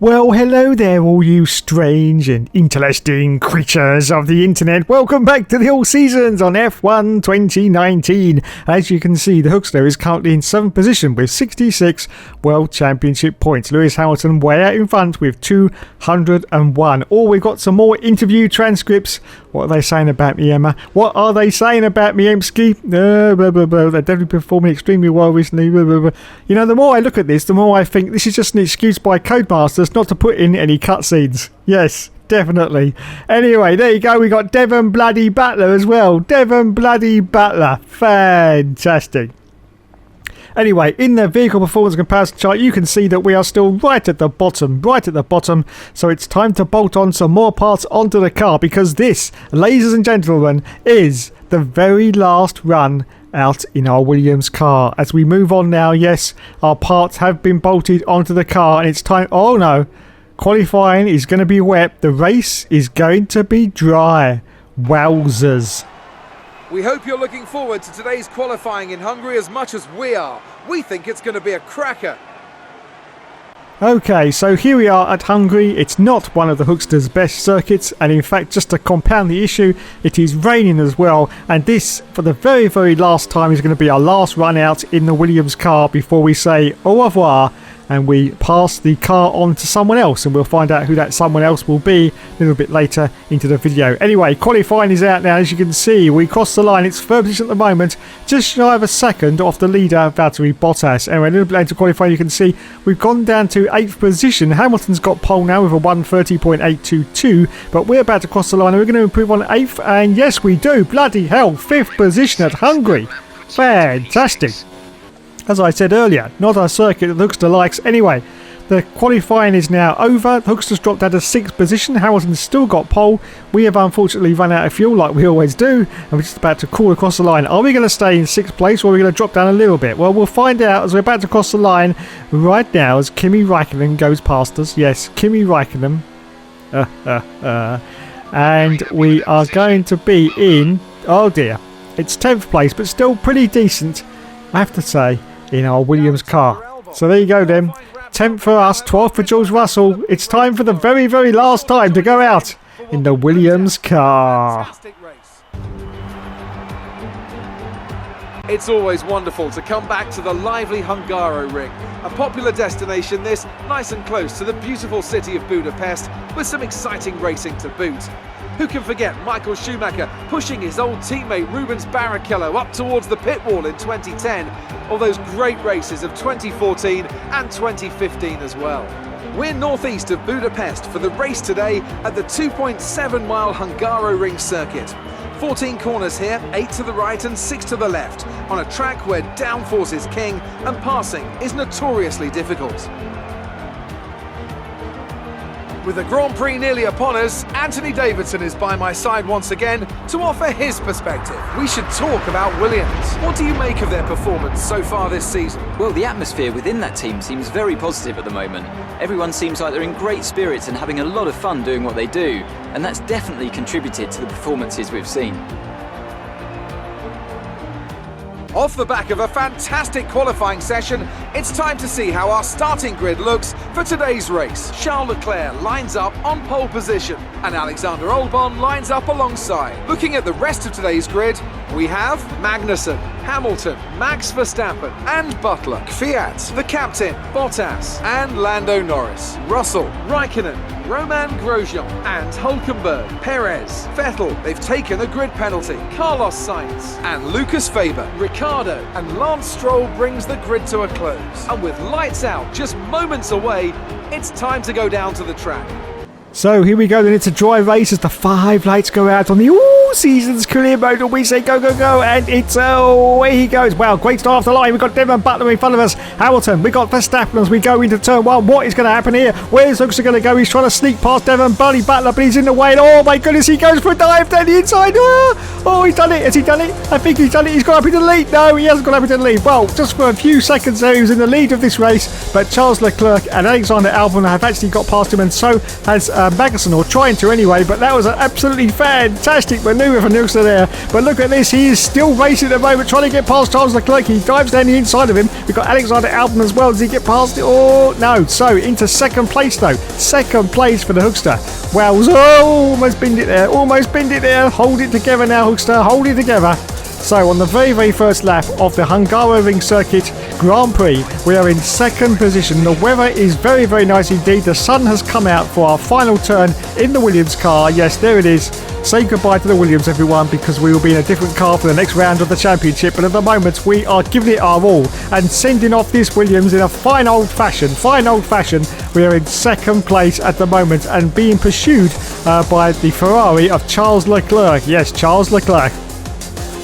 Well, hello there, all you strange and interesting creatures of the internet. Welcome back to the All Seasons on F1 2019. As you can see, the Hookster is currently in 7th position with 66 World Championship points. Lewis Hamilton way out in front with 201. Oh, we've got some more interview transcripts. What are they saying about me, Emma? What are they saying about me, Emsky? They're definitely performing extremely well recently. You know, the more I look at this, the more I think this is just an excuse by Codemasters not to put in any cutscenes. Yes, definitely. Anyway, there you go. We got Devon Bloody Butler as well. Devon Bloody Butler. Fantastic. Anyway, in the vehicle performance comparison chart, you can see that we are still right at the bottom. So it's time to bolt on some more parts onto the car, because this, ladies and gentlemen, is the very last run out in our Williams car. As we move on now, yes, our parts have been bolted onto the car and it's time. Oh no, qualifying is going to be wet. The race is going to be dry. Wowzers. We hope you're looking forward to today's qualifying in Hungary as much as we are. We think it's going to be a cracker. Okay, so here we are at Hungary. It's not one of the Hookster's best circuits, and in fact, just to compound the issue, it is raining as well, and this, for the very, very last time, is going to be our last run out in the Williams car before we say au revoir and we pass the car on to someone else, and we'll find out who that someone else will be a little bit later into the video. Anyway, qualifying is out now. As you can see, we crossed the line. It's third position at the moment, just shy of a second off the leader, Valtteri Bottas. Anyway, a little bit later qualifying, you can see we've gone down to 8th position. Hamilton's got pole now with a 1:30.822, but we're about to cross the line and we're going to improve on 8th, and yes we do. Bloody hell, 5th position at Hungary. Fantastic. As I said earlier, not a circuit that the Hookster likes. Anyway, the qualifying is now over. The Hookster's dropped down to 6th position. Hamilton's still got pole. We have unfortunately run out of fuel like we always do, and we're just about to crawl across the line. Are we going to stay in 6th place, or are we going to drop down a little bit? Well, we'll find out as we're about to cross the line right now as Kimi Räikkönen goes past us. Yes, Kimi Räikkönen. And we are going to be in, oh dear, it's 10th place, but still pretty decent, I have to say, in our Williams car. So there you go then. 10th for us, 12th for George Russell. It's time for the very, very last time to go out in the Williams car. It's always wonderful to come back to the lively Hungaroring. A popular destination this, nice and close to the beautiful city of Budapest, with some exciting racing to boot. Who can forget Michael Schumacher pushing his old teammate Rubens Barrichello up towards the pit wall in 2010, or those great races of 2014 and 2015 as well. We're northeast of Budapest for the race today at the 2.7 mile Hungaroring circuit. 14 corners here, 8 to the right and 6 to the left, on a track where downforce is king and passing is notoriously difficult. With the Grand Prix nearly upon us, Anthony Davidson is by my side once again to offer his perspective. We should talk about Williams. What do you make of their performance so far this season? Well, the atmosphere within that team seems very positive at the moment. Everyone seems like they're in great spirits and having a lot of fun doing what they do, and that's definitely contributed to the performances we've seen. Off the back of a fantastic qualifying session, it's time to see how our starting grid looks for today's race. Charles Leclerc lines up on pole position, and Alexander Albon lines up alongside. Looking at the rest of today's grid, we have Magnussen, Hamilton, Max Verstappen and Butler, Kvyat, the captain, Bottas and Lando Norris, Russell, Raikkonen, Roman Grosjean and Hülkenberg, Perez, Vettel, they've taken a grid penalty, Carlos Sainz and Lucas Faber, Ricciardo and Lance Stroll brings the grid to a close. And with lights out just moments away, it's time to go down to the track. So here we go, then it's a dry race as the 5 lights go out on the All Seasons clear mode, and we say go, go, go, and it's away he goes. Wow, great start off the line. We've got Devon Butler in front of us. Hamilton, we've got Verstappen as we go into turn 1. What is going to happen here? Where's Hookster going to go? He's trying to sneak past Devon Butler, but he's in the way. And oh my goodness, he goes for a dive down the inside. Oh, he's done it. Has he done it? I think he's done it. He's got up into the lead. No, he hasn't got up into the lead. Well, just for a few seconds there, he was in the lead of this race, but Charles Leclerc and Alexander Albon have actually got past him, and so has Magnussen, or trying to anyway, but that was an absolutely fantastic manoeuvre manoeuvre from Hookster there. But look at this, he is still racing at the moment, trying to get past Charles Leclerc. He dives down the inside of him. We've got Alexander Albon as well. Does he get past it? Oh, no. So into second place, though. Second place for the Hookster. Wells, almost binned it there. Almost binned it there. Hold it together now, Hookster. Hold it together. So on the very, very first lap of the Hungaroring Circuit Grand Prix, we are in second position. The weather is very, very nice indeed. The sun has come out for our final turn in the Williams car. Yes, there it is. Say goodbye to the Williams, everyone, because we will be in a different car for the next round of the championship. But at the moment, we are giving it our all and sending off this Williams in a fine old fashion. Fine old fashion. We are in second place at the moment and being pursued by the Ferrari of Charles Leclerc. Yes, Charles Leclerc.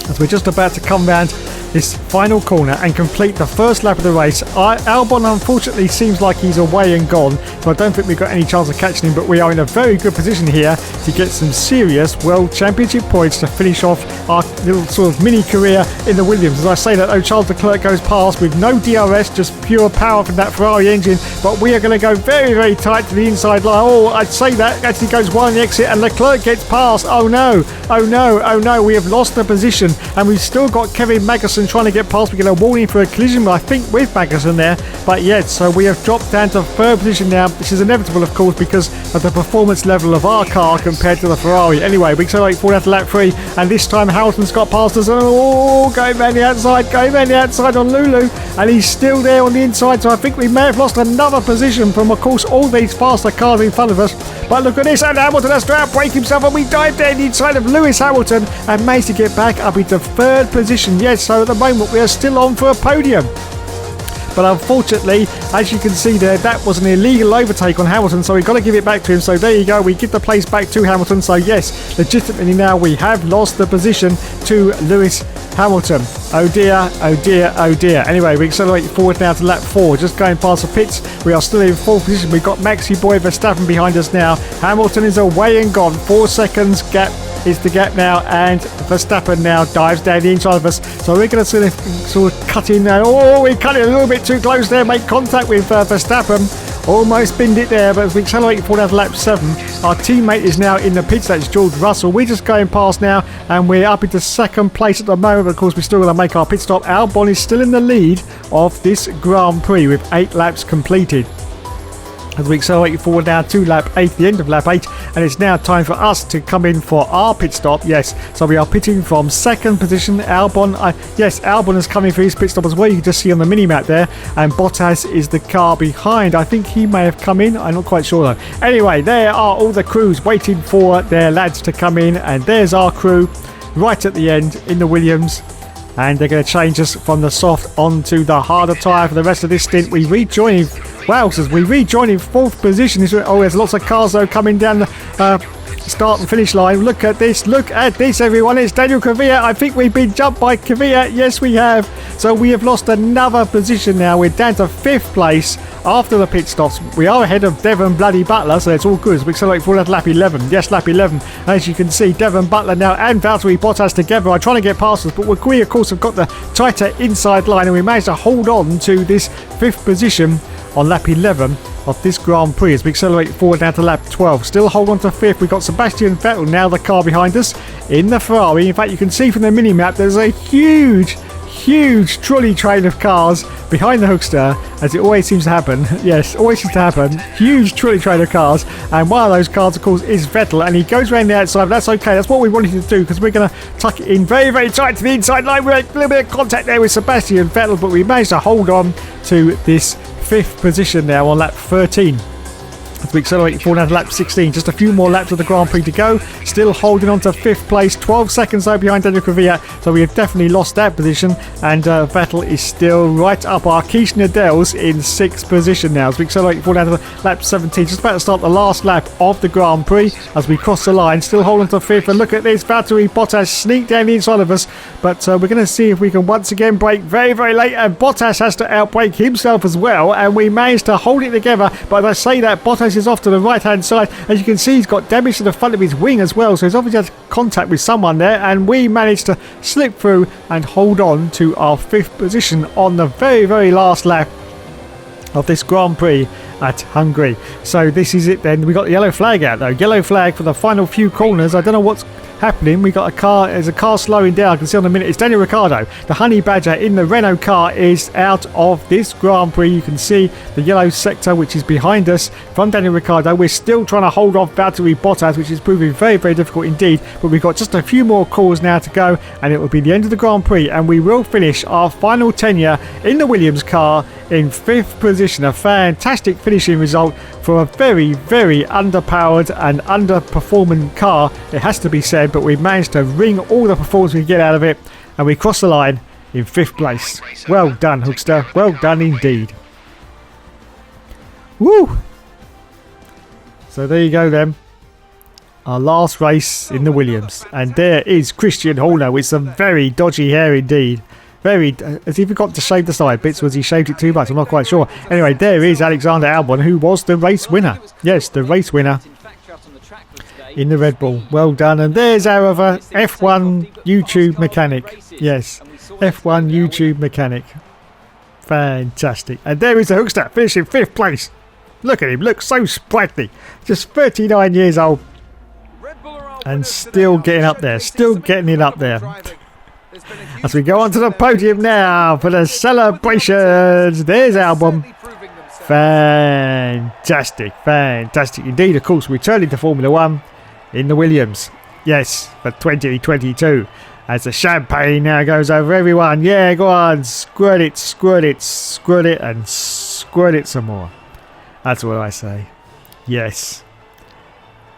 As we're just about to come round this final corner and complete the first lap of the race. Albon unfortunately seems like he's away and gone, so I don't think we've got any chance of catching him, but we are in a very good position here to get some serious World Championship points to finish off our little sort of mini career in the Williams. As I say that, Charles Leclerc goes past with no DRS, just pure power from that Ferrari engine, but we are going to go very, very tight to the inside line. Oh, I'd say that actually goes wide on the exit and Leclerc gets past. Oh no, oh no, oh no, we have lost the position and we've still got Kevin Magnussen trying to get past. We get a warning for a collision, I think, with Magnussen there, but yet, so we have dropped down to third position now. This is inevitable, of course, because of the performance level of our car compared to the Ferrari. Anyway, we accelerate forward after lap 3, and this time Hamilton's got past us. Oh, going around the outside on Lulu, and he's still there on the inside, so I think we may have lost another position from, of course, all these faster cars in front of us. But look at this, and Hamilton has to outbrake himself, and we dive down the inside of Lewis Hamilton and managed to get back up into third position. Yes, so at the moment we are still on for a podium. But unfortunately, as you can see there, that was an illegal overtake on Hamilton, so we've got to give it back to him. So there you go, we give the place back to Hamilton. So yes, legitimately now we have lost the position to Lewis Hamilton. Oh dear, oh dear, oh dear. Anyway, we accelerate forward now to lap 4, just going past the pits. We are still in fourth position. We've got Maxi Boy Verstappen behind us now. Hamilton is away and gone. 4 seconds gap is the gap now, and Verstappen now dives down the inside of us. So we're going to sort of cut in now. Oh, we cut it a little bit too close there, make contact with Verstappen. Almost binned it there, but as we accelerate forward out of lap 7, our teammate is now in the pits. That's George Russell. We're just going past now, and we're up into second place at the moment. But of course, we're still going to make our pit stop. Albon is still in the lead of this Grand Prix with 8 laps completed. As we accelerate forward now to lap 8, the end of lap 8, and it's now time for us to come in for our pit stop. Yes, so we are pitting from second position. Albon, Albon is coming for his pit stop as well. You can just see on the mini-map there, and Bottas is the car behind. I think he may have come in. I'm not quite sure though. Anyway, there are all the crews waiting for their lads to come in, and there's our crew right at the end in the Williams. And they're going to change us from the soft onto the harder tyre for the rest of this stint. We rejoin in fourth position. Oh, there's lots of cars though coming down the start and finish line. Look at this, everyone. It's Daniel Kvyat. I think we've been jumped by Kvyat. Yes, we have. So we have lost another position now. We're down to 5th place after the pit stops. We are ahead of Devon bloody Butler, so it's all good. We accelerate forward at lap 11. Yes, lap 11. As you can see, Devon Butler now and Valtteri Bottas together are trying to get past us, but we of course have got the tighter inside line, and we managed to hold on to this 5th position on lap 11 of this Grand Prix as we accelerate forward now to lap 12. Still hold on to 5th. We've got Sebastian Vettel now, the car behind us in the Ferrari. In fact, you can see from the mini-map there's a huge trolley train of cars behind the Hookster, as it always seems to happen. Yes, always seems to happen. Huge trolley train of cars, and one of those cars, of course, is Vettel, and he goes around the outside. But that's okay. That's what we wanted to do, because we're going to tuck it in very, very tight to the inside line. We're a little bit of contact there with Sebastian Vettel, but we managed to hold on to this 5th position now on lap 13. As we accelerate forward now to lap 16, just a few more laps of the Grand Prix to go. Still holding on to 5th place, 12 seconds though behind Daniel Kvyat, so we have definitely lost that position, and Vettel is still right up our Quiche Nadels in 6th position now. As we accelerate forward now to lap 17, just about to start the last lap of the Grand Prix as we cross the line, still holding to 5th, and look at this, Valtteri Bottas sneaked down the inside of us, but we're going to see if we can once again brake very, very late, and Bottas has to outbrake himself as well, and we managed to hold it together. But as I say that, Bottas is off to the right hand side. As you can see, he's got damage to the front of his wing as well, so he's obviously had contact with someone there, and we managed to slip through and hold on to our 5th position on the very, very last lap of this Grand Prix at Hungary. So this is it then. We got the yellow flag out though. Yellow flag for the final few corners. I don't know what's happening. We got a car. There's a car slowing down. I can see on the minute. It's Daniel Ricciardo. The Honey Badger in the Renault car is out of this Grand Prix. You can see the yellow sector which is behind us from Daniel Ricciardo. We're still trying to hold off Valtteri Bottas, which is proving very, very difficult indeed. But we've got just a few more calls now to go, and it will be the end of the Grand Prix, and we will finish our final tenure in the Williams car in 5th position. A fantastic finishing result for a very, very underpowered and underperforming car, it has to be said, but we've managed to wring all the performance we can get out of it, and we cross the line in 5th place. Well done, Hookster. Well done indeed. Woo! So there you go then. Our last race in the Williams. And there is Christian Horner with some very dodgy hair indeed. Has he forgot to shave the side bits? Was he shaved it too much? I'm not quite sure. Anyway, there is Alexander Albon, who was the race winner. Yes, the race winner in the Red Bull. Well done. And there's our other F1 YouTube mechanic. Yes, F1 YouTube mechanic. Fantastic. And there is the Hookster, finishing 5th place. Look at him, looks so sprightly. Just 39 years old. And still getting up there. Still getting it up there. As we go on to the podium now for the celebrations. There's Albon. Fantastic. Fantastic indeed. Of course, returning to Formula 1 in the Williams. Yes, for 2022. As the champagne now goes over everyone. Yeah, go on. Squirt it, squirt it, squirt it, and squirt it some more. That's what I say. Yes.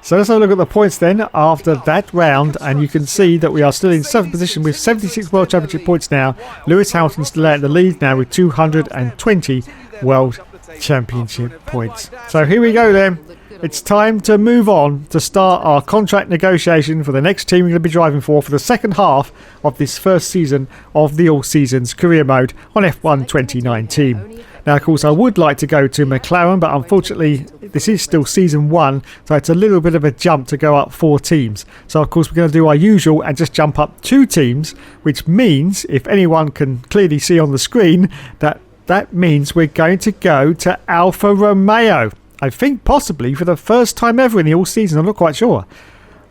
So let's have a look at the points then after that round, and you can see that we are still in 7th position with 76 World Championship points now. Lewis Hamilton still out in the lead now with 220 World Championship points. So here we go then. It's time to move on to start our contract negotiation for the next team we're going to be driving for the second half of this first season of the All Seasons career mode on F1 2019. Now, of course, I would like to go to McLaren, but unfortunately, this is still Season 1, so it's a little bit of a jump to go up 4 teams. So, of course, we're going to do our usual and just jump up 2 teams, which means, if anyone can clearly see on the screen, that means we're going to go to Alfa Romeo. I think possibly for the first time ever in the All Season. I'm not quite sure.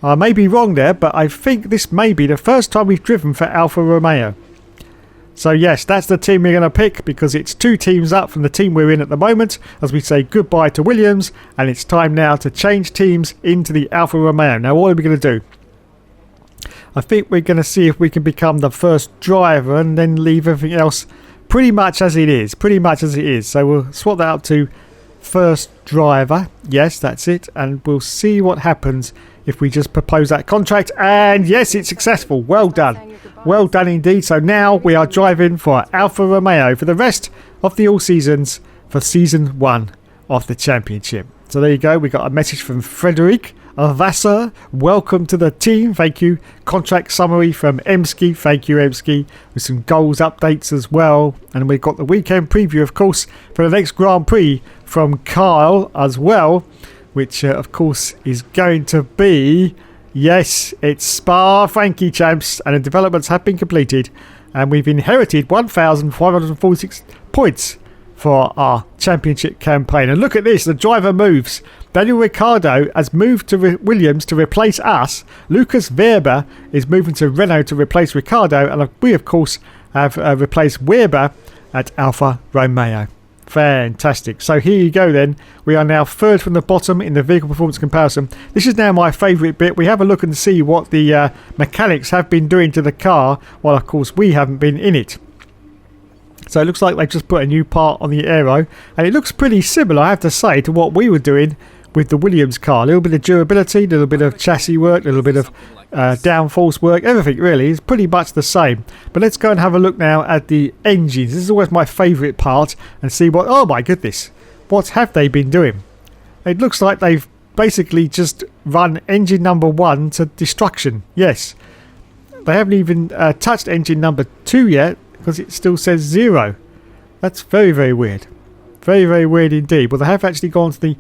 I may be wrong there, but I think this may be the first time we've driven for Alfa Romeo. So yes, that's the team we're going to pick, because it's 2 teams up from the team we're in at the moment as we say goodbye to Williams, and it's time now to change teams into the Alfa Romeo. Now what are we going to do? I think we're going to see if we can become the first driver and then leave everything else pretty much as it is. So we'll swap that up to first driver. Yes, that's it. And we'll see what happens if we just propose that contract. And yes, it's successful. Well done. Well done indeed. So now we are driving for Alfa Romeo for the rest of the All Seasons for Season 1 of the Championship. So there you go. We got a message from Frederic Vassar. Welcome to the team. Thank you. Contract summary from Emski. Thank you, Emski. With some goals updates as well. And we've got the weekend preview, of course, for the next Grand Prix from Kyle as well, which, of course, is going to be... Yes, it's Spa Frankie champs, and the developments have been completed, and we've inherited 1,546 points for our championship campaign. And look at this, the driver moves. Daniel Ricciardo has moved to Williams to replace us. Lucas Weber is moving to Renault to replace Ricciardo, and we of course have replaced Weber at Alfa Romeo. Fantastic. So here you go then. We are now 3rd from the bottom in the vehicle performance comparison. This is now my favourite bit. We have a look and see what the mechanics have been doing to the car, while of course we haven't been in it. So it looks like they've just put a new part on the aero, and it looks pretty similar, I have to say, to what we were doing with the Williams car. A little bit of durability, a little bit of chassis work, a little bit of downforce work, everything really is pretty much the same. But let's go and have a look now at the engines. This is always my favourite part, and see what, oh my goodness, what have they been doing? It looks like they've basically just run engine number 1 to destruction. Yes, they haven't even touched engine number 2 yet, because it still says 0. That's very, very weird. Very, very weird indeed. Well, they have actually gone to the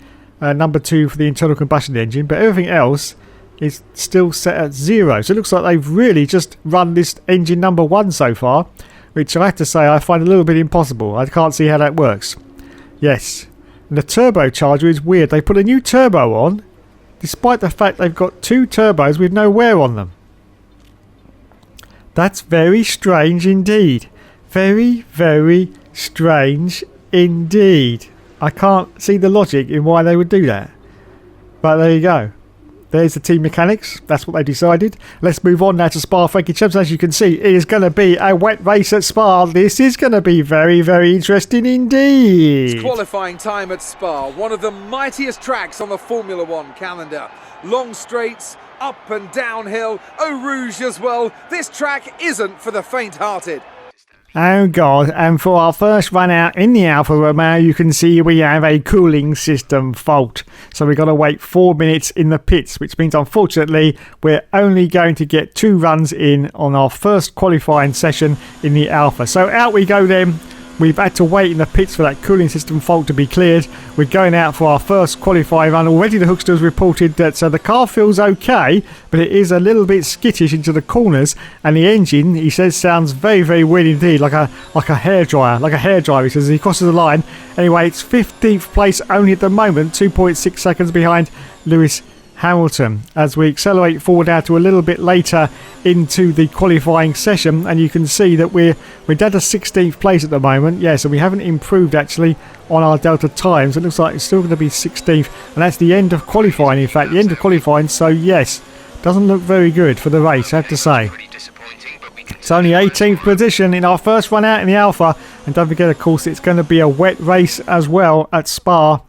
number 2 for the internal combustion engine, but everything else is still set at 0. So it looks like they've really just run this engine number 1 so far, which I have to say I find a little bit impossible. I can't see how that works. Yes, And the turbocharger is weird. They put a new turbo on, despite the fact they've got 2 turbos with no wear on them. That's very strange indeed. Very, very strange indeed. I can't see the logic in why they would do that. But there you go. There's the team mechanics. That's what they decided. Let's move on now to Spa, Frankie Chubbs. As you can see, it is going to be a wet race at Spa. This is going to be very, very interesting indeed. It's qualifying time at Spa, one of the mightiest tracks on the Formula One calendar. Long straights, up and downhill, Eau Rouge as well. This track isn't for the faint-hearted. Oh God, and for our first run out in the Alfa Romeo, you can see we have a cooling system fault. So we've got to wait 4 minutes in the pits, which means unfortunately we're only going to get 2 runs in on our first qualifying session in the Alfa. So out we go then. We've had to wait in the pits for that cooling system fault to be cleared. We're going out for our first qualifying run. Already the Hookster has reported that the car feels okay, but it is a little bit skittish into the corners. And the engine, he says, sounds very, very weird indeed, like a hairdryer. Like a hairdryer, he says, as he crosses the line. Anyway, it's 15th place only at the moment, 2.6 seconds behind Lewis Hamilton, as we accelerate forward now to a little bit later into the qualifying session, and you can see that we're down to 16th place at the moment. Yeah, so we haven't improved actually on our delta times. It looks like it's still going to be 16th, and that's the end of qualifying. In fact, the end of qualifying. So yes, doesn't look very good for the race, I have to say. It's only 18th position in our first run out in the Alfa, and don't forget, of course, it's going to be a wet race as well at Spa.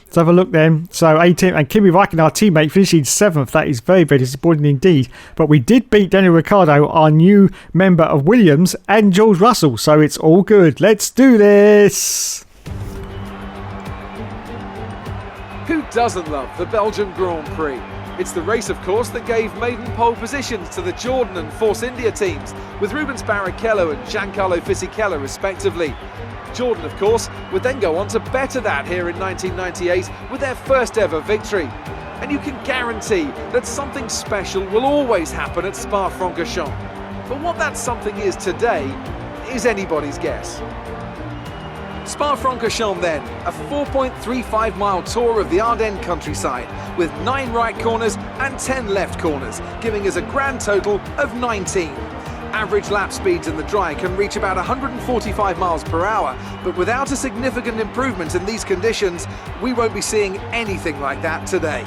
Let's have a look then. So 18th, and Kimi Räikkönen, our teammate, finishing 7th. That is very, very disappointing indeed. But we did beat Daniel Ricciardo, our new member of Williams, and George Russell. So it's all good. Let's do this. Who doesn't love the Belgian Grand Prix? It's the race, of course, that gave maiden pole positions to the Jordan and Force India teams, with Rubens Barrichello and Giancarlo Fisichella respectively. Jordan, of course, would then go on to better that here in 1998 with their first ever victory. And you can guarantee that something special will always happen at Spa-Francorchamps. But what that something is today is anybody's guess. Spa-Francorchamps then, a 4.35 mile tour of the Ardennes countryside with 9 right corners and 10 left corners, giving us a grand total of 19. Average lap speeds in the dry can reach about 145 miles per hour, but without a significant improvement in these conditions, we won't be seeing anything like that today.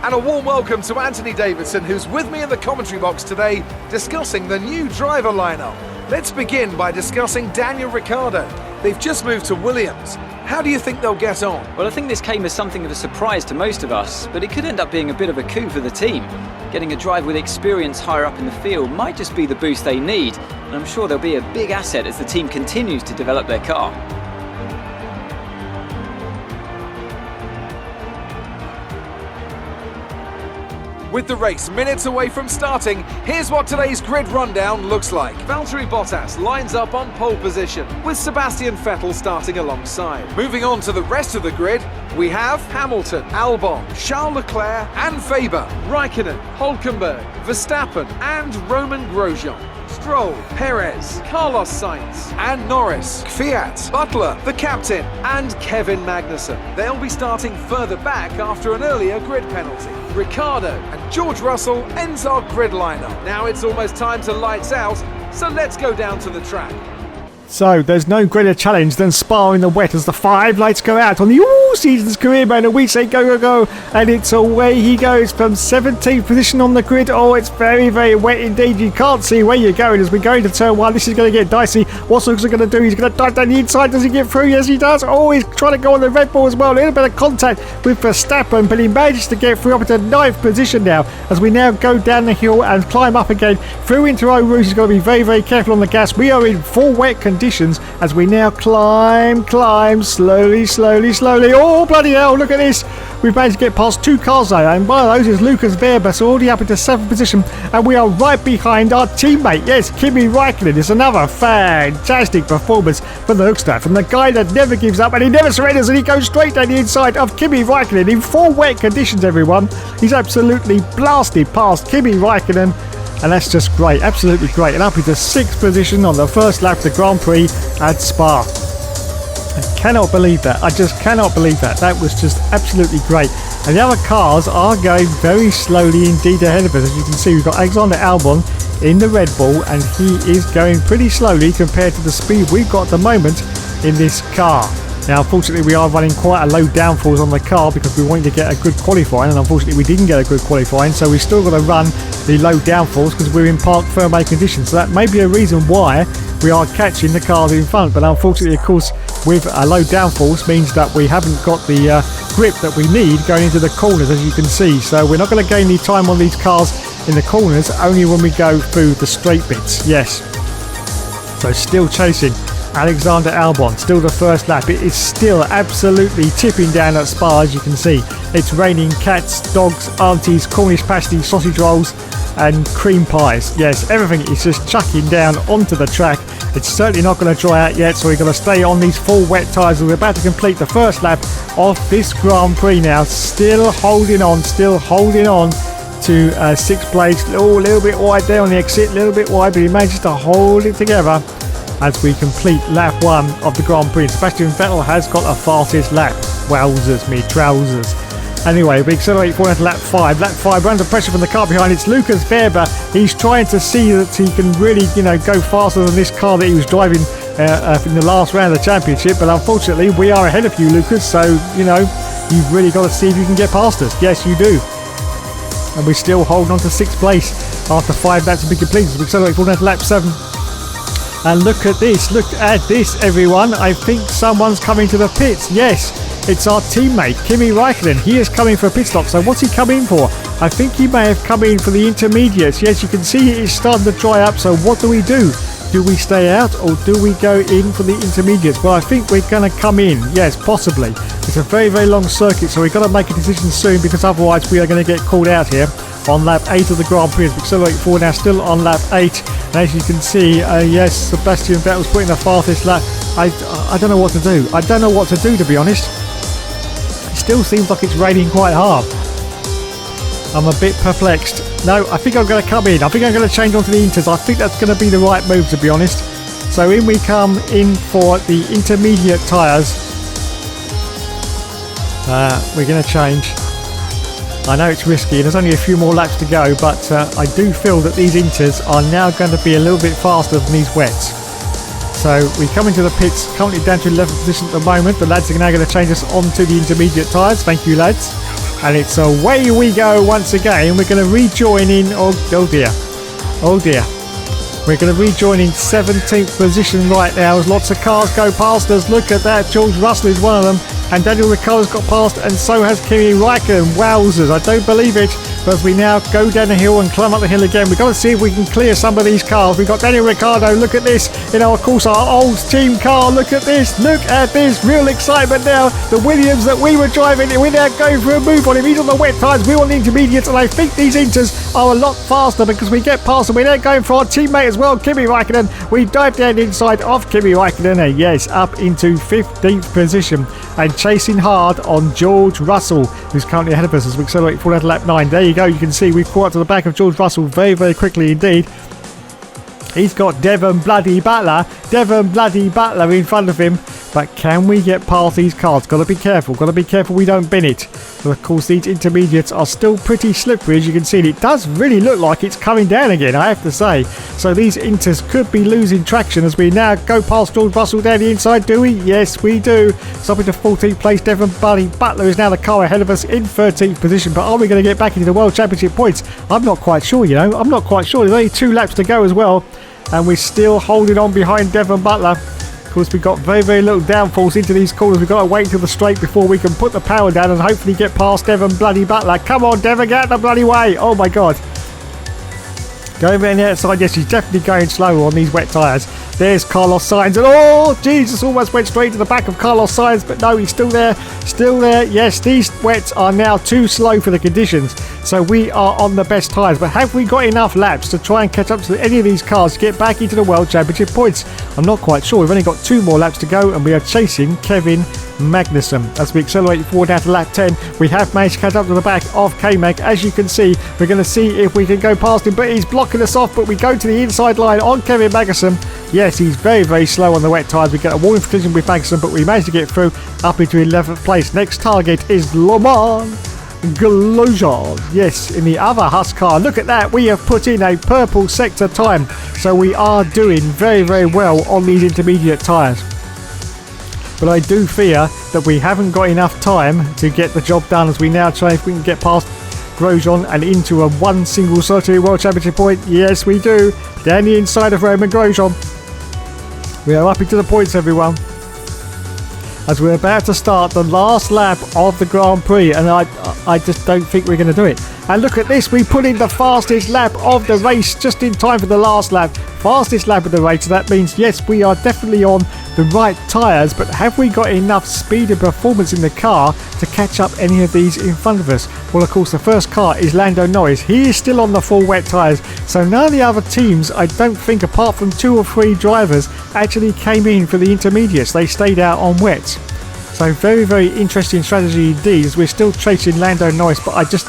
And a warm welcome to Anthony Davidson, who's with me in the commentary box today, discussing the new driver lineup. Let's begin by discussing Daniel Ricciardo. They've just moved to Williams. How do you think they'll get on? Well, I think this came as something of a surprise to most of us, but it could end up being a bit of a coup for the team. Getting a driver with experience higher up in the field might just be the boost they need, and I'm sure they'll be a big asset as the team continues to develop their car. With the race minutes away from starting, here's what today's grid rundown looks like. Valtteri Bottas lines up on pole position, with Sebastian Vettel starting alongside. Moving on to the rest of the grid, we have Hamilton, Albon, Charles Leclerc and Faber, Raikkonen, Hülkenberg, Verstappen and Romain Grosjean. Stroll, Perez, Carlos Sainz and Norris, Kvyat, Butler, the captain and Kevin Magnussen. They'll be starting further back after an earlier grid penalty. Ricciardo and George Russell ends our grid lineup. Now it's almost time to lights out, so let's go down to the track. So there's no greater challenge than Spa in the wet as the 5 lights go out on the all-season's career mode, and we say go, go, go, and it's away he goes from 17th position on the grid. Oh, it's very, very wet indeed. You can't see where you're going as we go into turn 1. This is going to get dicey. What's Luke's going to do? He's going to dive down the inside. Does he get through? Yes, he does. Oh, he's trying to go on the Red Bull as well. A little bit of contact with Verstappen, but he managed to get through up into 9th position now as we now go down the hill and climb up again through into Eau Rouge. He's got to be very, very careful on the gas. We are in full wet conditions as we now climb slowly. Oh, bloody hell, look at this. We've managed to get past 2 cars though, and one of those is Lucas Verbus, already up into 7th position, and we are right behind our teammate. Yes, Kimi Räikkönen. It's another fantastic performance from the Hookster, from the guy that never gives up and he never surrenders, and he goes straight down the inside of Kimi Räikkönen in full wet conditions, everyone. He's absolutely blasted past Kimi Räikkönen. And that's just great, absolutely great. And up into 6th position on the first lap of the Grand Prix at Spa. I cannot believe that. I just cannot believe that. That was just absolutely great. And the other cars are going very slowly indeed ahead of us. As you can see, we've got Alexander Albon in the Red Bull, and he is going pretty slowly compared to the speed we've got at the moment in this car. Now, unfortunately, we are running quite a low downforce on the car because we wanted to get a good qualifying, and unfortunately, we didn't get a good qualifying, so we've still got to run the low downforce because we're in park firmway conditions. So that may be a reason why we are catching the cars in front, but unfortunately, of course, with a low downforce means that we haven't got the grip that we need going into the corners, as you can see. So we're not going to gain any time on these cars in the corners, only when we go through the straight bits. Yes. So still chasing Alexander Albon, still the first lap. It is still absolutely tipping down at Spa, as you can see. It's raining cats, dogs, aunties, Cornish pasties, sausage rolls and cream pies. Yes, everything is just chucking down onto the track. It's certainly not going to dry out yet, so we're going to stay on these full wet tyres. We're about to complete the first lap of this Grand Prix now. Still holding on to sixth place. A little bit wide there on the exit, a little bit wide, but he manages to hold it together as we complete lap 1 of the Grand Prix. Sebastian Vettel has got a fastest lap. Wowzers me trousers. Anyway, we accelerate forward to lap 5. Lap 5, we're under pressure from the car behind. It's Lucas Weber. He's trying to see that he can really, go faster than this car that he was driving in the last round of the championship. But unfortunately, we are ahead of you, Lucas. So, you've really got to see if you can get past us. Yes, you do. And we're still holding on to 6th place after 5 laps have been completed. We accelerate forward to lap 7. And look at this, everyone. I think someone's coming to the pits. Yes, it's our teammate, Kimi Räikkönen. He is coming for a pit stop. So what's he coming for? I think he may have come in for the intermediates. Yes, you can see it is starting to dry up. So what do? Do we stay out or do we go in for the intermediates? Well, I think we're going to come in. Yes, possibly. It's a very, very long circuit, so we've got to make a decision soon because otherwise we are going to get called out here on lap 8 of the Grand Prix. As we accelerate forward now, still on lap 8. And as you can see, yes, Sebastian Vettel's putting the fastest lap. I don't know what to do. I don't know what to do, to be honest. It still seems like it's raining quite hard. I'm a bit perplexed. No, I think I'm going to come in. I think I'm going to change onto the Inters. I think that's going to be the right move, to be honest. So in we come in for the intermediate tyres. We're going to change. I know it's risky and there's only a few more laps to go, but I do feel that these Inters are now going to be a little bit faster than these wets. So we come into the pits, currently down to 11th position at the moment. The lads are now going to change us onto the intermediate tyres. Thank you, lads. And it's away we go once again. We're going to rejoin in. Oh dear. We're going to rejoin in 17th position right now as lots of cars go past us. Look at that. George Russell is one of them. And Daniel Ricciardo's got past, and so has Kimi Räikkönen. Wowzers, I don't believe it. But as we now go down the hill and climb up the hill again, we've got to see if we can clear some of these cars. We've got Daniel Ricciardo, look at this. Of course, our old team car, look at this. Look at this, real excitement now. The Williams that we were driving, we're now going for a move on him. He's on the wet tyres, we're on the intermediates, and I think these Inters are a lot faster because we get past them. We're now going for our teammate as well, Kimi Räikkönen. We dive down inside of Kimi Räikkönen, and yes, up into 15th position. And chasing hard on George Russell, who's currently ahead of us as we accelerate forward to lap 9. There you go, you can see we've caught up to the back of George Russell very, very quickly indeed. He's got Devon Bloody Butler in front of him. But can we get past these cars? Got to be careful we don't bin it. But of course, these intermediates are still pretty slippery, as you can see. And it does really look like it's coming down again, I have to say. So these Inters could be losing traction as we now go past George Russell down the inside, do we? Yes, we do. Stopping to 14th place, Devon Bloody Butler is now the car ahead of us in 13th position. But are we going to get back into the World Championship points? I'm not quite sure, I'm not quite sure. There's only 2 laps to go as well. And we're still holding on behind Devon Butler. Of course, we've got very, very little downforce into these corners. We've got to wait till the straight before we can put the power down and hopefully get past Devon Bloody Butler. Come on, Devon, get out the bloody way. Oh, my God. Going around the outside. Yes, he's definitely going slower on these wet tyres. There's Carlos Sainz. And oh, Jesus, almost went straight to the back of Carlos Sainz. But no, he's still there. Still there. Yes, these wets are now too slow for the conditions. So we are on the best tyres. But have we got enough laps to try and catch up to any of these cars to get back into the World Championship points? I'm not quite sure. We've only got 2 more laps to go. And we are chasing Kevin Magnussen. As we accelerate forward down to lap 10, we have managed to catch up to the back of K-Mag. As you can see, we're going to see if we can go past him, but he's blocking us off. But we go to the inside line on Kevin Magnussen. Yes, he's very, very slow on the wet tyres. We get a warning collision with Magnussen, but we managed to get through up into 11th place. Next target is Le Mans Grosjean. Yes, in the other Hus car. Look at that. We have put in a purple sector time. So we are doing very, very well on these intermediate tyres. But I do fear that we haven't got enough time to get the job done as we now try if we can get past Grosjean and into a one single solitary World Championship point. Yes, we do. Down the inside of Roman Grosjean. We are up into the points, everyone. As we're about to start the last lap of the Grand Prix, and I just don't think we're going to do it. And look at this, we put in the fastest lap of the race just in time for the last lap. Fastest lap of the race, so that means, yes, we are definitely on the right tyres, but have we got enough speed and performance in the car to catch up any of these in front of us? Well, of course, the first car is Lando Norris. He is still on the full wet tyres, so none of the other teams, I don't think, apart from 2 or 3 drivers, actually came in for the intermediates. They stayed out on wet. So very, very interesting strategy indeed, as we're still chasing Lando Norris, but I just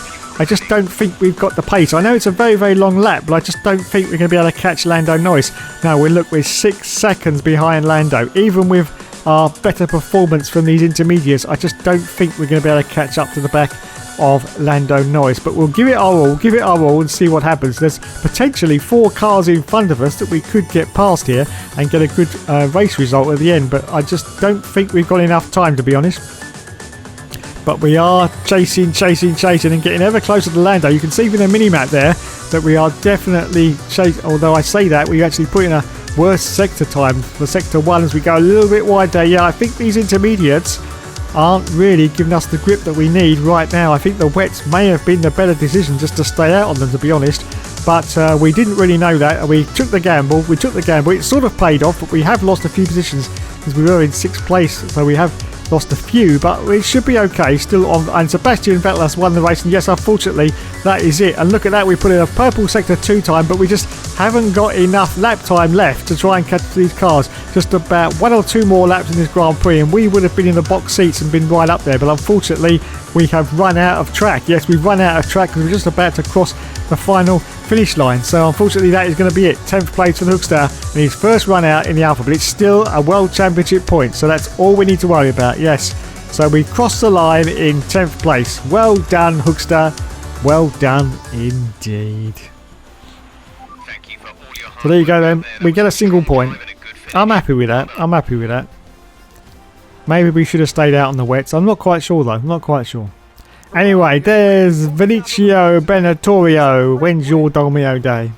don't think we've got the pace. I know it's a very, very long lap, but I just don't think we're going to be able to catch Lando Norris. Now, we're 6 seconds behind Lando. Even with our better performance from these intermediates, I just don't think we're going to be able to catch up to the back of Lando Norris. But we'll give it our all, and see what happens. There's potentially 4 cars in front of us that we could get past here and get a good race result at the end, but I just don't think we've got enough time, to be honest. But we are chasing and getting ever closer to Lando. You can see from the mini-map there that we are definitely chasing. Although I say that, we actually put in a worse sector time for sector 1 as we go a little bit wide there. Yeah, I think these intermediates aren't really giving us the grip that we need right now. I think the wets may have been the better decision just to stay out on them, to be honest. But we didn't really know that. We took the gamble. It sort of paid off, but we have lost a few positions because we were in 6th place. So we have lost a few, but it should be okay. Still on, and Sebastian Vettel has won the race, and yes, unfortunately, that is it. And look at that, we put in a purple sector 2 time, but we just haven't got enough lap time left to try and catch these cars. Just about 1 or 2 more laps in this Grand Prix, and we would have been in the box seats and been right up there. But unfortunately, we have run out of track. Yes, we've run out of track because we're just about to cross the final finish line. So unfortunately, that is going to be it. 10th place for the Hookster and his first run out in the Alpha, but it's still a World Championship point, so that's all we need to worry about. Yes, so we crossed the line in 10th place. Well done, Hookster. Well done indeed. So there you go then. We get a single point. I'm happy with that. Maybe we should have stayed out on the wets. I'm not quite sure though. Anyway, there's Vinicio Benettorio. When's your Dolmio day?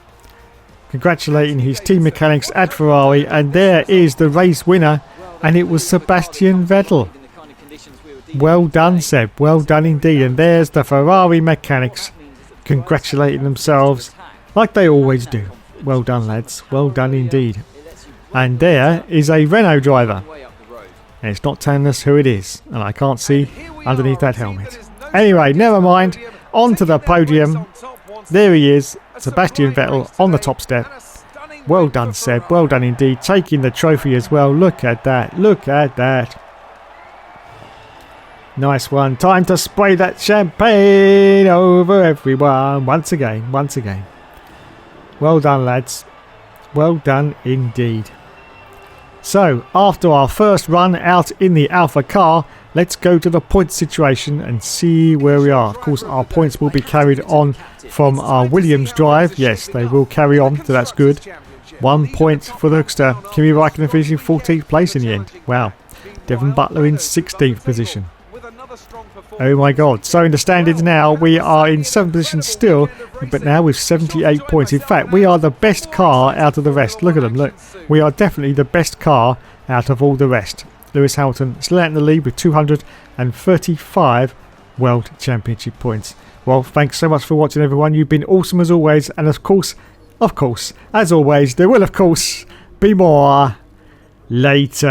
Congratulating his team mechanics at Ferrari, and there is the race winner, and it was Sebastian Vettel. Well done, Seb. Well done indeed. And there's the Ferrari mechanics congratulating themselves like they always do. Well done, lads. Well done indeed. And there is a Renault driver. And it's not telling us who it is, and I can't see underneath that helmet. Anyway, never mind. On to the podium. There he is, Sebastian Vettel on the top step. Well done, Seb. Well done indeed. Taking the trophy as well. Look at that. Look at that. Nice one. Time to spray that champagne over everyone. Once again. Well done, lads. Well done indeed. So, after our first run out in the Alpha car, let's go to the point situation and see where we are. Of course, our points will be carried on from our Williams drive. Yes, they will carry on, so that's good. 1 point for the Hookster. Kimi Raikkonen finishing 14th place in the end. Wow. Devon Butler in 16th position. Oh my god. So in the standings now, we are in 7th position still, but now with 78 points. In fact, we are the best car out of the rest. Look at them, look. We are definitely the best car out of all the rest. Lewis Hamilton still out in the lead with 235 World Championship points. Well, thanks so much for watching, everyone. You've been awesome as always. And of course, as always, there will, of course, be more later.